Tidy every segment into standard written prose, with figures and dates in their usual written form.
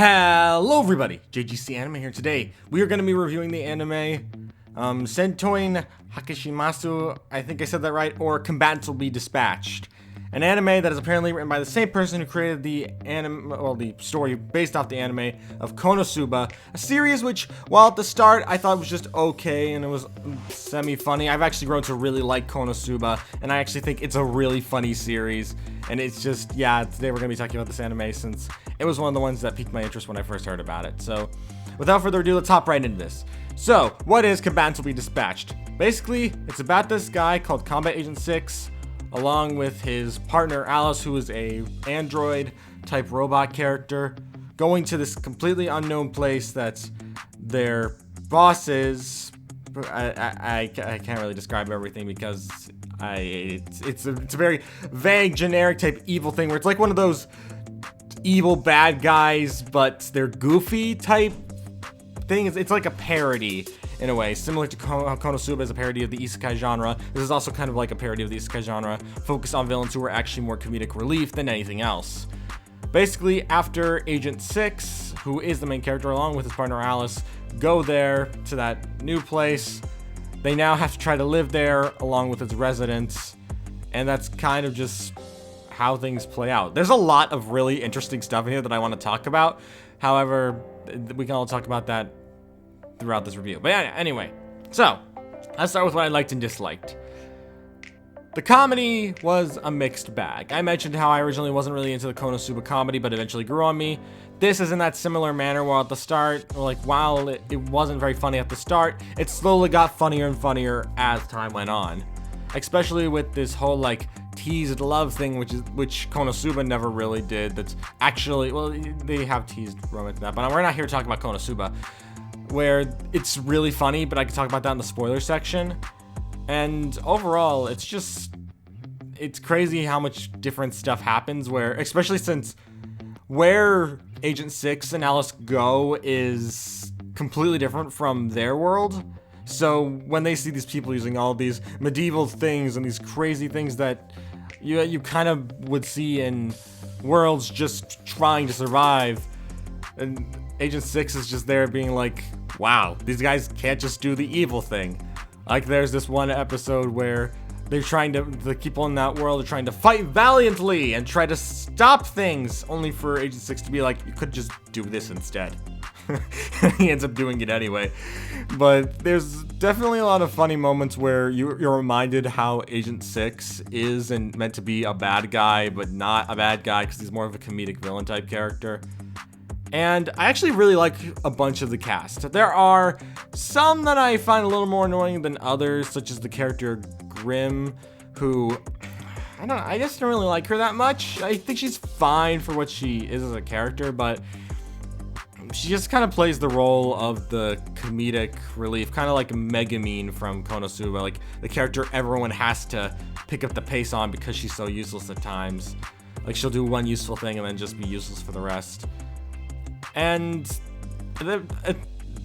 Hello everybody, JGC Anime here. Today we are going to be reviewing the anime Sentoin Hakishimasu, I think I said that right, or Combatants Will Be Dispatched. An anime that is apparently written by the same person who created the the story based off the anime of Konosuba, a series which, while at the start I thought was just okay and it was semi-funny, I've actually grown to really like Konosuba, and I actually think it's a really funny series. And it's just, yeah, today we're going to be talking about this anime since it was one of the ones that piqued my interest when I first heard about it. So, without further ado, let's hop right into this. So, what is Combatants Will Be Dispatched? Basically, it's about this guy called Combat Agent 6, along with his partner Alice, who is a android-type robot character, going to this completely unknown place that's their bosses. I can't really describe everything because it's a very vague, generic type evil thing where it's like one of those evil bad guys, but they're goofy type things. It's like a parody in a way, similar to how Konosuba is a parody of the isekai genre. This is also kind of like a parody of the isekai genre, focused on villains who are actually more comedic relief than anything else. Basically, after Agent 6, who is the main character along with his partner Alice, go there to that new place, they now have to try to live there along with its residents, and that's kind of just how things play out. There's a lot of really interesting stuff in here that I want to talk about. However, we can all talk about that throughout this review. But yeah, anyway, so let's start with what I liked and disliked. The comedy was a mixed bag. I mentioned how I originally wasn't really into the Konosuba comedy, but eventually grew on me. This is in that similar manner where at the start, like, while it wasn't very funny at the start, it slowly got funnier and funnier as time went on. Especially with this whole, like, teased love thing, which Konosuba never really did. That's actually, well, they have teased romance in that, but we're not here to talk about Konosuba, where it's really funny, but I can talk about that in the spoiler section. And overall, it's crazy how much different stuff happens where, especially since where Agent 6 and Alice go is completely different from their world. So when they see these people using all these medieval things and these crazy things that you kind of would see in worlds just trying to survive, and Agent 6 is just there being like, wow, these guys can't just do the evil thing. Like, there's this one episode where they're trying to, the people in that world are trying to fight valiantly and try to stop things, only for Agent 6 to be like, you could just do this instead. He ends up doing it anyway. But there's definitely a lot of funny moments where you're reminded how Agent 6 is and meant to be a bad guy, but not a bad guy because he's more of a comedic villain type character. And I actually really like a bunch of the cast. There are some that I find a little more annoying than others, such as the character Grim, who, I just don't really like her that much. I think she's fine for what she is as a character, but she just kind of plays the role of the comedic relief, kind of like Megumin from Konosuba, like the character everyone has to pick up the pace on because she's so useless at times. Like, she'll do one useful thing and then just be useless for the rest. And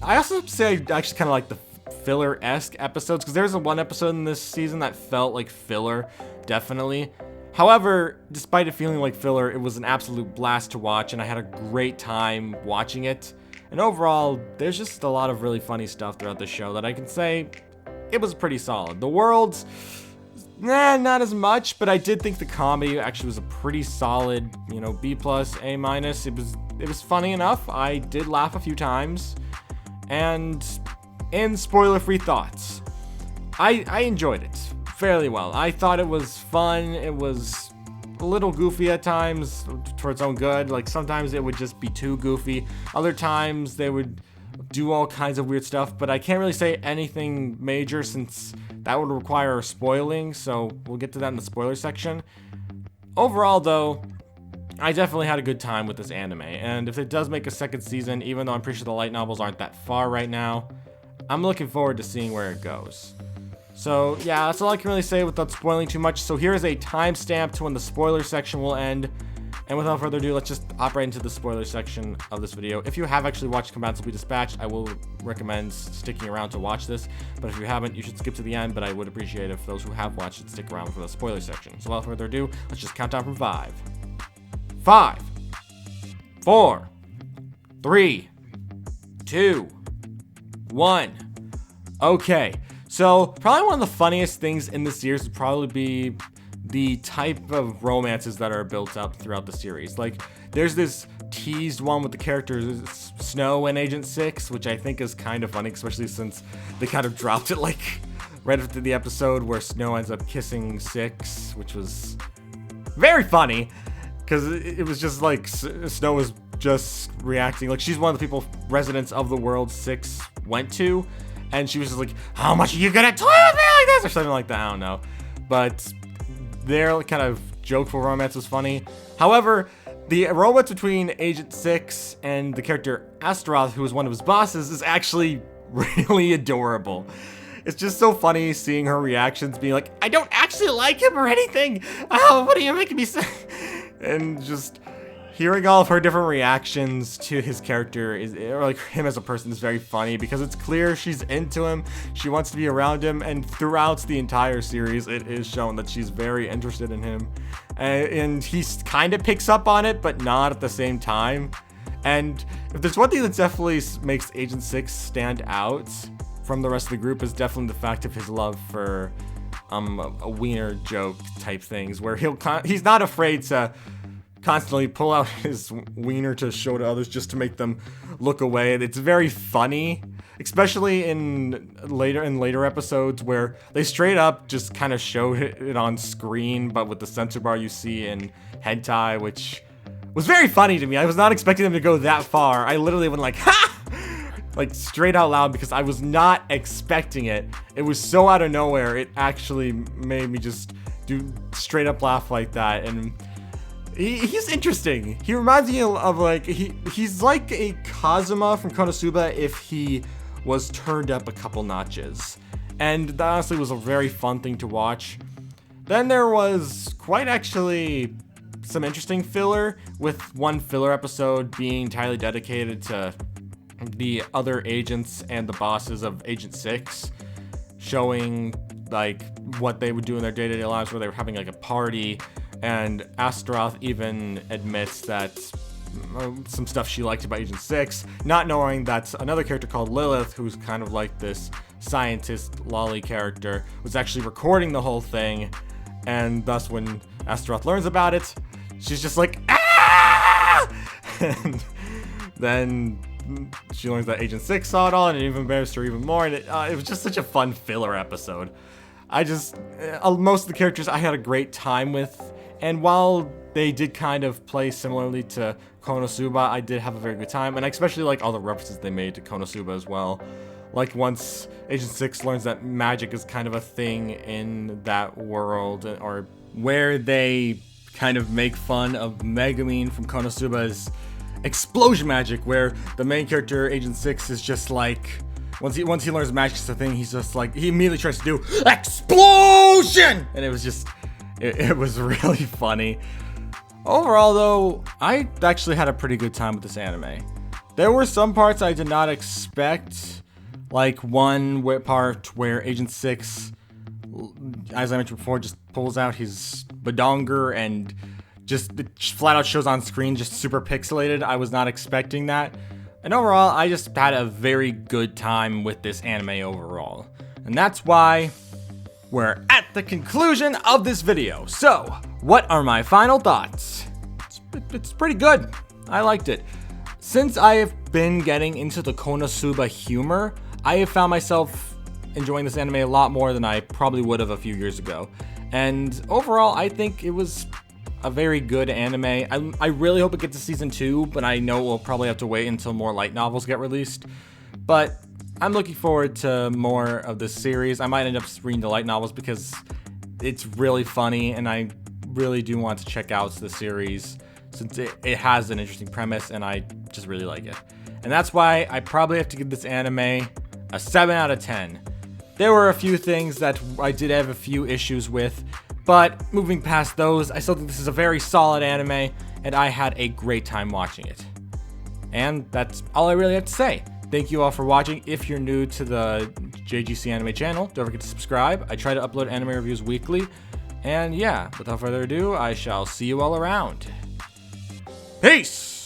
I also say I actually kind of like the filler-esque episodes, because there's one episode in this season that felt like filler, definitely. However, despite it feeling like filler, it was an absolute blast to watch, and I had a great time watching it. And overall, there's just a lot of really funny stuff throughout the show that I can say it was pretty solid. The worlds, not as much, but I did think the comedy actually was a pretty solid, B+, A-. It was funny enough. I did laugh a few times. And in spoiler-free thoughts, I enjoyed it fairly well. I thought it was fun. It was a little goofy at times for its own good. Like, sometimes it would just be too goofy. Other times they would do all kinds of weird stuff, but I can't really say anything major since that would require spoiling, so we'll get to that in the spoiler section. Overall, though, I definitely had a good time with this anime, and if it does make a second season, even though I'm pretty sure the light novels aren't that far right now, I'm looking forward to seeing where it goes. So yeah, that's all I can really say without spoiling too much. So here is a timestamp to when the spoiler section will end. And without further ado, let's just hop right into the spoiler section of this video. If you have actually watched Combatants Will Be Dispatched, I will recommend sticking around to watch this. But if you haven't, you should skip to the end, but I would appreciate if those who have watched it stick around for the spoiler section. So without further ado, let's just count down from 5, 4, 3, 2, 1. Okay, so probably one of the funniest things in the series would probably be the type of romances that are built up throughout the series. Like, there's this teased one with the characters Snow and Agent 6, which I think is kind of funny, especially since they kind of dropped it like right after the episode where Snow ends up kissing 6, which was very funny because it was just like Snow was just reacting like she's one of the people, residents of the world 6 went to, and she was just like, how much are you gonna toy with me like this, or something like that. I don't know, but their kind of jokeful romance was funny. However, the romance between Agent 6 and the character Astaroth, who was one of his bosses, is actually really adorable. It's just so funny seeing her reactions, being like, I don't actually like him or anything. Oh, what are you making me say? And just hearing all of her different reactions to his character or like him as a person is very funny because it's clear she's into him. She wants to be around him, and throughout the entire series, it is shown that she's very interested in him. And he kind of picks up on it, but not at the same time. And if there's one thing that definitely makes Agent 6 stand out from the rest of the group, is definitely the fact of his love for a Weiner joke type things, where he's not afraid to constantly pull out his wiener to show to others just to make them look away. It's very funny, especially in later episodes where they straight up just kind of show it on screen, but with the censor bar you see in hentai, which was very funny to me. I was not expecting them to go that far. I literally went like, ha! Like straight out loud, because I was not expecting it. It was so out of nowhere. It actually made me just do straight up laugh like that. And he's interesting. He reminds me of like, he's like a Kazuma from Konosuba if he was turned up a couple notches. And that honestly was a very fun thing to watch. Then there was quite actually some interesting filler, with one filler episode being entirely dedicated to the other agents and the bosses of Agent 6, showing like what they would do in their day-to-day lives, where they were having like a party, and Astaroth even admits that some stuff she liked about Agent 6, not knowing that another character called Lilith, who's kind of like this scientist lolly character, was actually recording the whole thing. And thus when Astaroth learns about it, she's just like, ah! And then she learns that Agent 6 saw it all, and it even embarrassed her even more. And it was just such a fun filler episode. Most of the characters I had a great time with. And while they did kind of play similarly to Konosuba, I did have a very good time. And I especially like all the references they made to Konosuba as well. Like once Agent 6 learns that magic is kind of a thing in that world, or where they kind of make fun of Megumin from Konosuba's explosion magic, where the main character, Agent 6, is just like, once he learns magic's a thing, he's just like, he immediately tries to do explosion! And it was just, it was really funny. Overall though, I actually had a pretty good time with this anime. There were some parts I did not expect, like one part where Agent 6, as I mentioned before, just pulls out his badonger and just flat out shows on screen, just super pixelated. I was not expecting that. And overall, I just had a very good time with this anime overall. And that's why we're at the conclusion of this video. So, what are my final thoughts? It's pretty good. I liked it. Since I have been getting into the Konosuba humor, I have found myself enjoying this anime a lot more than I probably would have a few years ago. And overall, I think it was a very good anime. I really hope it gets to season 2, but I know we'll probably have to wait until more light novels get released. But I'm looking forward to more of this series. I might end up reading the light novels because it's really funny, and I really do want to check out the series since it has an interesting premise, and I just really like it. And that's why I probably have to give this anime a 7 out of 10. There were a few things that I did have a few issues with, but moving past those, I still think this is a very solid anime, and I had a great time watching it. And that's all I really have to say. Thank you all for watching. If you're new to the JGC Anime channel, don't forget to subscribe. I try to upload anime reviews weekly. And yeah, without further ado, I shall see you all around. Peace!